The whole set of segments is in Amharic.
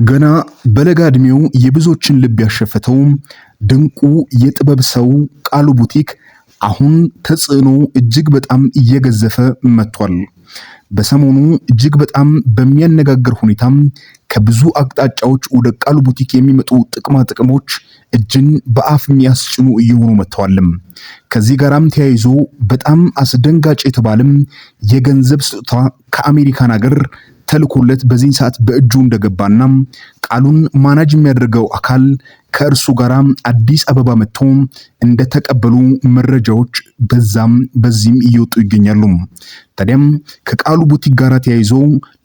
ገና በለጋ ዕድሜው የብዙዎችን ልብ ያሸፈተው ድንቁ የጥበብ ሰው ቃሉ ቡቲክ አሁን ተጽዕኖ እጅግ በጣም እየገዘፈ መጥቷል። በሰሞኑ እጅግ በጣም በሚያነጋግር ሁኔታ ከብዙ አቅጣጫዎች ወደ ቃሉ ቡቲክ የሚመጡ ጥቅማ ጥቅሞች እጅን በአፍ የሚያስጭኑ እየሆኑ መጥተዋል። ከዚህ ጋራም ተያይዞ በጣም አስደንጋጭ የተባለም የገንዘብ ስጦታ ከአሜሪካን ሀገር ተልኮለት በዚህ ሰዓት በእጁ እንደገባና ቃሉን ማናጅ የሚያደርገው አካል ከእርሱ ጋር አዲስ አበባ መጥቶ እንደተቀበሉ መረጃዎች በዚህም እየወጡ ይገኛሉ። ታዲያም ከቃሉ ቡቲክ ጋር ተያይዞ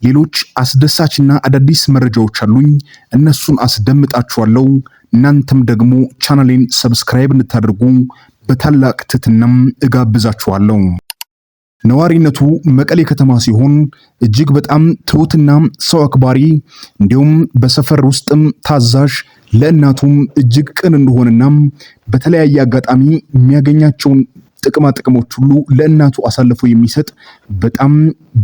ሌሎች አስደሳችና አዳዲስ መረጃዎች አሉኝ፣ እነሱን አስደምጣችኋለሁ። እናንተም ደግሞ ቻናሌን ሰብስክራይብ እንድታደርጉ በታላቅ ትህትና እጋብዛችኋለሁ። ነዋሪነቱ መቀሌ ከተማ ሲሆን እጅግ በጣም ትሁትና ሰው አክባሪ እንዲሁም በሰፈር ውስጥም ታዛዥ ለእናቱም እጅግ ቅን እንደሆነና በተለያየ አጋጣሚ የሚያገኛቸውን ጥቅማ ጥቅሞች ሁሉ ለእናቱ አሳልፎ የሚሰጥ በጣም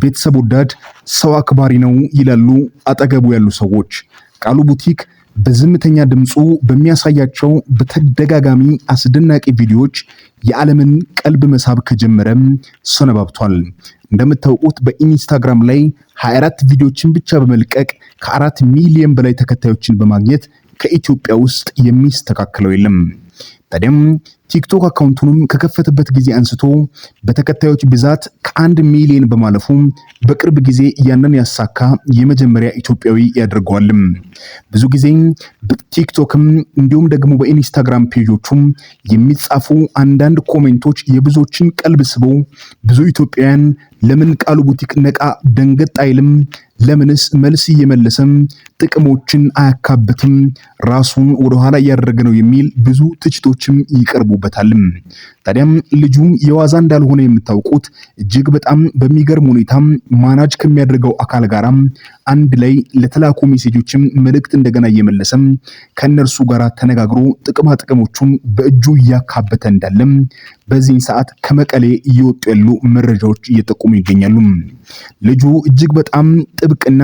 ቤተሰብ ወዳድ ሰው አክባሪ ነው ይላሉ አጠገቡ ያሉ ሰዎች። ቃሉ ቡቲክ በዝምተኛ ድምፁ በሚያሳያቸው በተደጋጋሚ አስደናቂ ቪዲዮዎች የዓለምን ቀልብ መሳብ ከጀመረም ሰነባብቷል። እንደምታውቁት በኢንስታግራም ላይ 24 ቪዲዮዎችን ብቻ በመልቀቅ ከ4 ሚሊዮን በላይ ተከታዮችን በማግኘት ከኢትዮጵያ ውስጥ የሚስተካከለው የለም። ታዲያም ቲክቶክ አካውንቱንም ከከፈተበት ጊዜ አንስቶ በተከታዮች ብዛት ከ1 ሚሊዮን በማለፉ በቅርብ ጊዜ ያንን ያሳካ የመጀመሪያ ኢትዮጵያዊ ያደርገዋል። ብዙ ጊዜ በቲክቶክም እንዲሁም ደግሞ በኢንስታግራም ፔጆቹም የሚጻፉ አንዳንድ ኮሜንቶች የብዙዎችን ቀልብ ስበው ብዙ ኢትዮጵያውያን ለምን ቃሉ ቡቲክ ነቃ ደንገጥ አይልም? ለምንስ መልስ እየመለሰም ጥቅሞችን አያካብትም? ራሱን ወደኋላ እያደረገ ነው የሚል ብዙ ትችቶችም ይቀርቡበታል። ታዲያም ልጁም የዋዛ እንዳልሆነ የምታውቁት እጅግ በጣም በሚገርም ሁኔታ ማናጅ ከሚያደርገው አካል ጋር አንድ ላይ ለተላኩ ሜሴጆችም መልእክት እንደገና እየመለሰም ከነርሱ ጋር ተነጋግሮ ጥቅማ ጥቅሞቹን በእጁ እያካበተ እንዳለም በዚህ ሰዓት ከመቀሌ እየወጡ ያሉ መረጃዎች እየጠቁሙ ይገኛሉ። ልጁ እጅግ በጣም ጥብቅና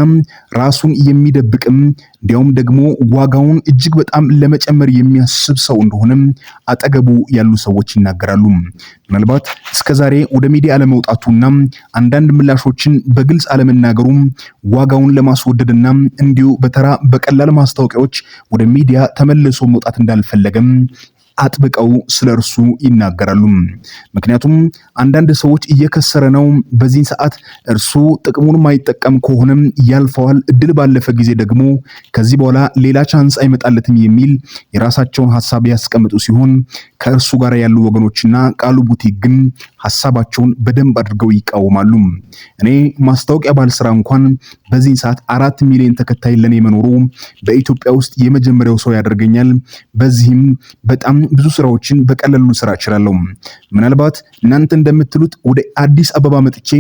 ራሱን የሚደብቅም እንዲያውም ደግሞ ዋጋውን እጅግ በጣም ለመጨመር የሚያስብ ሰው እንደሆነ አጠገቡ ያሉ ሰዎች ይናገራሉ። ምናልባት እስከዛሬ ወደ ሚዲያ አለመውጣቱና አንዳንድ ምላሾችን በግልጽ አለመናገሩ ዋጋውን ለማስወደድና እንዲሁ በተራ በቀላል ማስታወቂያዎች ወደ ሚዲያ ተመልሶ መውጣት እንዳልፈለገም አጥብቀው ስለርሱ ይናገራሉ። ምክንያቱም አንዳንድ ሰዎች እየከሰረ ነው፣ በዚህ ሰዓት እርሱ ጥቅሙን ማይጠቀም ከሆነ ያልፈዋል፣ እድል ባለፈ ጊዜ ደግሞ ከዚህ በኋላ ሌላ ቻንስ አይመጣለትም የሚል የራሳቸውን ሐሳብ ያስቀምጡ ሲሆን ከእርሱ ጋር ያሉ ወገኖችና ቃሉ ቡቲክ ግን ሐሳባቸውን በደንብ አድርገው ይቃወማሉ። እኔ ማስታወቂያ ባልሰራ እንኳን በዚህ ሰዓት 4 ሚሊዮን ተከታይ ለኔ መኖሩ በኢትዮጵያ ውስጥ የመጀመሪያው ሰው ያደርገኛል። በዚህም በጣም ብዙ ስራዎችን በቀላሉ ስራ እችላለሁ። ምናልባት እናንተ እንደምትሉት ወደ አዲስ አበባ መጥቼ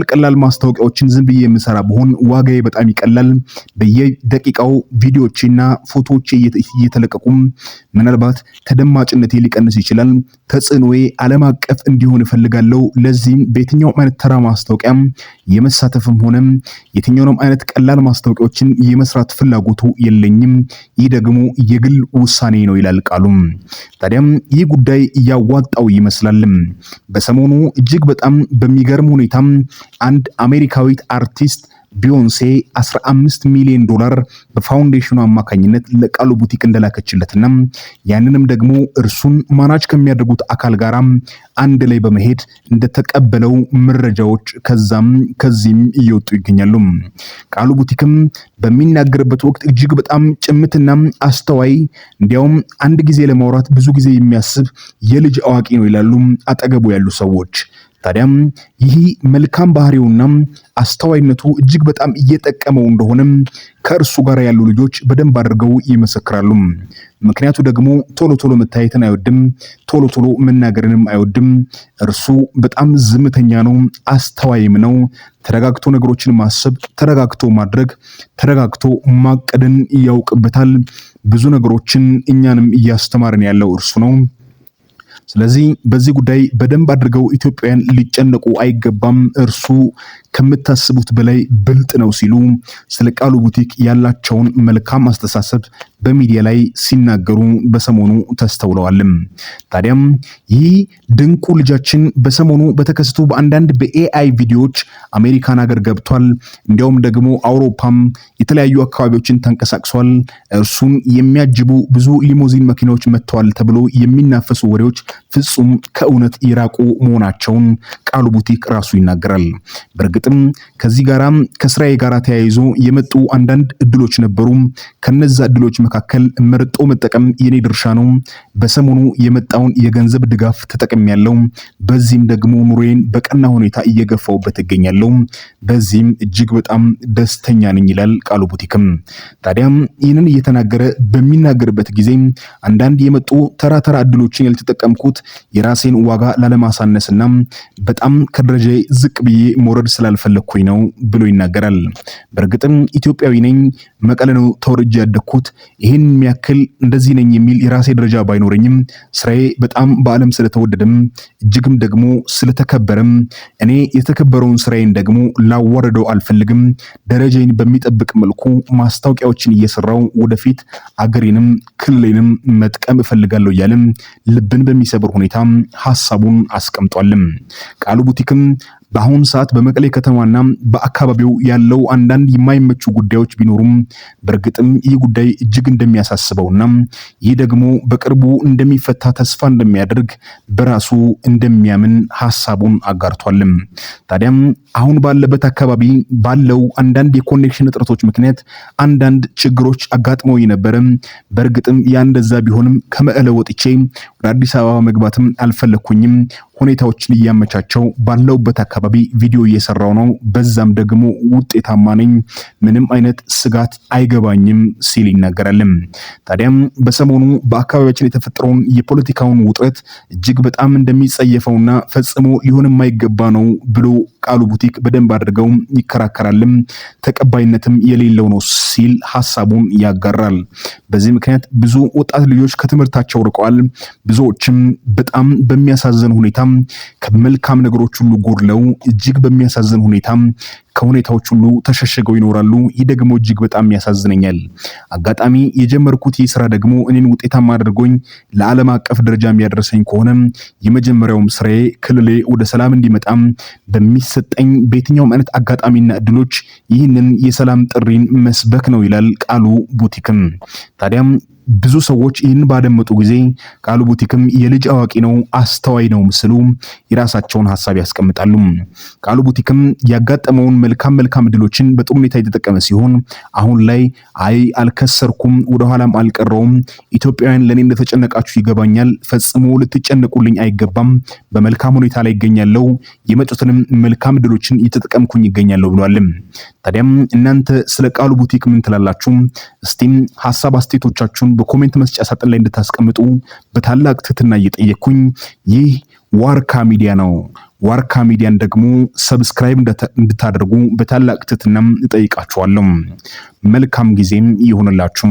ቀላል ማስታወቂያዎችን ዝም ብዬ የምሰራ ብሆን ዋጋዬ በጣም ይቀላል። በየደቂቃው ቪዲዮዎችና ፎቶዎች እየተለቀቁ ምናልባት ተደማጭነቴ ሊቀንስ ይችላል። ተጽዕኖዬ ዓለም አቀፍ እንዲሆን እፈልጋለሁ። ለዚህም በየትኛውም አይነት ተራ ማስታወቂያ የመሳተፍም ሆነ የትኛውንም አይነት ቀላል ማስታወቂያዎችን የመስራት ፍላጎቱ የለኝም። ይህ ደግሞ የግል ውሳኔ ነው ይላል ቃሉ። ታዲያም ይህ ጉዳይ ያዋጣው ይመስላል። በሰሞኑ እጅግ በጣም በሚገርም ሁኔታ አንድ አሜሪካዊት አርቲስት ቢዮንሴ 15 ሚሊዮን ዶላር በፋውንዴሽኑ አማካኝነት ለቃሉ ቡቲክ እንደላከችለትና ያንንም ደግሞ እርሱን ማናጅ ከሚያደርጉት አካል ጋር አንድ ላይ በመሄድ እንደተቀበለው መረጃዎች ከዚህም እየወጡ ይገኛሉ። ቃሉ ቡቲክም በሚናገርበት ወቅት እጅግ በጣም ጭምትና አስተዋይ እንዲያውም አንድ ጊዜ ለማውራት ብዙ ጊዜ የሚያስብ የልጅ አዋቂ ነው ይላሉ አጠገቡ ያሉ ሰዎች። ታዲያም ይህ መልካም ባህሪውና አስተዋይነቱ እጅግ በጣም እየጠቀመው እንደሆነ ከእርሱ ጋር ያሉ ልጆች በደንብ አድርገው ይመሰክራሉ። ምክንያቱ ደግሞ ቶሎ መታየትን አይወድም፣ ቶሎ መናገርንም አይወድም። እርሱ በጣም ዝምተኛ ነው፣ አስተዋይም ነው። ተረጋግቶ ነገሮችን ማሰብ፣ ተረጋግቶ ማድረግ፣ ተረጋግቶ ማቀድን ያውቅበታል። ብዙ ነገሮችን እኛንም እያስተማረን ያለው እርሱ ነው። ስለዚህ በዚህ ጉዳይ በደንብ አድርገው ኢትዮጵያውያን ሊጨነቁ አይገባም። እርሱ ከምታስቡት በላይ ብልጥ ነው ሲሉ ስለ ቃሉ ቡቲክ ያላቸውን መልካም አስተሳሰብ በሚዲያ ላይ ሲናገሩ በሰሞኑ ተስተውለዋል። ታዲያም ይህ ድንቁ ልጃችን በሰሞኑ በተከሰቱ በአንዳንድ በኤአይ ቪዲዮዎች አሜሪካን ሀገር ገብቷል። እንዲያውም ደግሞ አውሮፓም የተለያዩ አካባቢዎችን ተንቀሳቅሷል። እርሱን የሚያጅቡ ብዙ ሊሞዚን መኪናዎች መጥተዋል ተብሎ የሚናፈሱ ወሬዎች ፍጹም ከእውነት የራቁ መሆናቸውን ቃሉ ቡቲክ ራሱ ይናገራል። በእርግጥም ከዚህ ጋራ ከስራዬ ጋር ተያይዞ የመጡ አንዳንድ እድሎች ነበሩ። ከነዛ እድሎች መካከል መርጦ መጠቀም የኔ ድርሻ ነው። በሰሞኑ የመጣውን የገንዘብ ድጋፍ ተጠቅሜያለሁ። በዚህም ደግሞ ኑሮዬን በቀና ሁኔታ እየገፋውበት እገኛለሁ። በዚህም እጅግ በጣም ደስተኛ ነኝ ይላል ቃሉ ቡቲክም። ታዲያም ይህንን እየተናገረ በሚናገርበት ጊዜ አንዳንድ የመጡ ተራ እድሎችን ያልተጠቀምኩት የራሴን ዋጋ ላለማሳነስና በጣም ከደረጃ ዝቅ ብዬ መውረድ ስላልፈለኩኝ ነው ብሎ ይናገራል። በእርግጥም ኢትዮጵያዊ ነኝ፣ መቀለ ነው ተወርጄ ያደግኩት። ይህን የሚያክል እንደዚህ ነኝ የሚል የራሴ ደረጃ ባይኖረኝም ስራዬ በጣም በዓለም ስለተወደደም እጅግም ደግሞ ስለተከበረም እኔ የተከበረውን ስራዬን ደግሞ ላዋረደው አልፈልግም። ደረጃዬን በሚጠብቅ መልኩ ማስታወቂያዎችን እየሰራው ወደፊት አገሬንም ክልሌንም መጥቀም እፈልጋለሁ እያለም ልብን በሚሰብር ሁኔታ ሐሳቡን አስቀምጧልም። ቃሉ ቡቲክም በአሁን ሰዓት በመቀሌ ከተማና በአካባቢው ያለው አንዳንድ የማይመቹ ጉዳዮች ቢኖሩም በእርግጥም ይህ ጉዳይ እጅግ እንደሚያሳስበውና ይህ ደግሞ በቅርቡ እንደሚፈታ ተስፋ እንደሚያደርግ በራሱ እንደሚያምን ሐሳቡን አጋርቷልም። ታዲያም አሁን ባለበት አካባቢ ባለው አንዳንድ የኮኔክሽን እጥረቶች ምክንያት አንዳንድ ችግሮች አጋጥመው ነበር። በእርግጥም ያ እንደዛ ቢሆንም ከመቀለ ወጥቼ ወደ አዲስ አበባ መግባትም አልፈለኩኝም። ሁኔታዎችን እያመቻቸው ባለውበት አካባቢ ቪዲዮ እየሰራው ነው። በዛም ደግሞ ውጤታማ ነኝ፣ ምንም አይነት ስጋት አይገባኝም ሲል ይናገራል። ታዲያም በሰሞኑ በአካባቢያችን የተፈጠረውን የፖለቲካውን ውጥረት እጅግ በጣም እንደሚጸየፈውና ፈጽሞ ሊሆን የማይገባ ነው ብሎ ቃሉ ቡቲክ በደንብ አድርገው ይከራከራል። ተቀባይነትም የሌለው ነው ሲል ሐሳቡን ያጋራል። በዚህ ምክንያት ብዙ ወጣት ልጆች ከትምህርታቸው ርቀዋል። ብዙዎችም በጣም በሚያሳዝን ሁኔታ ከመልካም ነገሮች ሁሉ ጎድለው እጅግ በሚያሳዝን ሁኔታ ከሁኔታዎች ሁሉ ተሸሽገው ይኖራሉ። ይህ ደግሞ እጅግ በጣም ያሳዝነኛል። አጋጣሚ የጀመርኩት ይህ ስራ ደግሞ እኔን ውጤታማ አድርጎኝ ለዓለም አቀፍ ደረጃ የሚያደርሰኝ ከሆነ የመጀመሪያውም ስራዬ ክልሌ ወደ ሰላም እንዲመጣ በሚሰጠኝ በየትኛውም አይነት አጋጣሚና እድሎች ይህንን የሰላም ጥሪን መስበክ ነው ይላል ቃሉ ቡቲክም። ታዲያም ብዙ ሰዎች ይህን ባደመጡ ጊዜ ቃሉ ቡቲክም የልጅ አዋቂ ነው፣ አስተዋይ ነው ምስሉ የራሳቸውን ሐሳብ ያስቀምጣሉ። ቃሉ ቡቲክም ያጋጠመውን መልካም እድሎችን በጥሩ ሁኔታ የተጠቀመ ሲሆን አሁን ላይ አይ አልከሰርኩም፣ ወደኋላም አልቀረውም፣ ኢትዮጵያውያን ለኔ እንደተጨነቃችሁ ይገባኛል፣ ፈጽሞ ልትጨነቁልኝ አይገባም፣ በመልካም ሁኔታ ላይ ይገኛለሁ፣ የመጡትንም መልካም እድሎችን እየተጠቀምኩኝ ይገኛለሁ ብሏል። ታዲያም እናንተ ስለ ቃሉ ቡቲክ ምን ትላላችሁ? እስቲም ሐሳብ አስተያየቶቻችሁን በኮሜንት መስጫ ሳጥን ላይ እንድታስቀምጡ በታላቅ ትህትና እየጠየቅኩኝ፣ ይህ ዋርካ ሚዲያ ነው። ዋርካ ሚዲያን ደግሞ ሰብስክራይብ እንድታደርጉ በታላቅ ትህትና እጠይቃችኋለሁ። መልካም ጊዜም ይሁንላችሁ።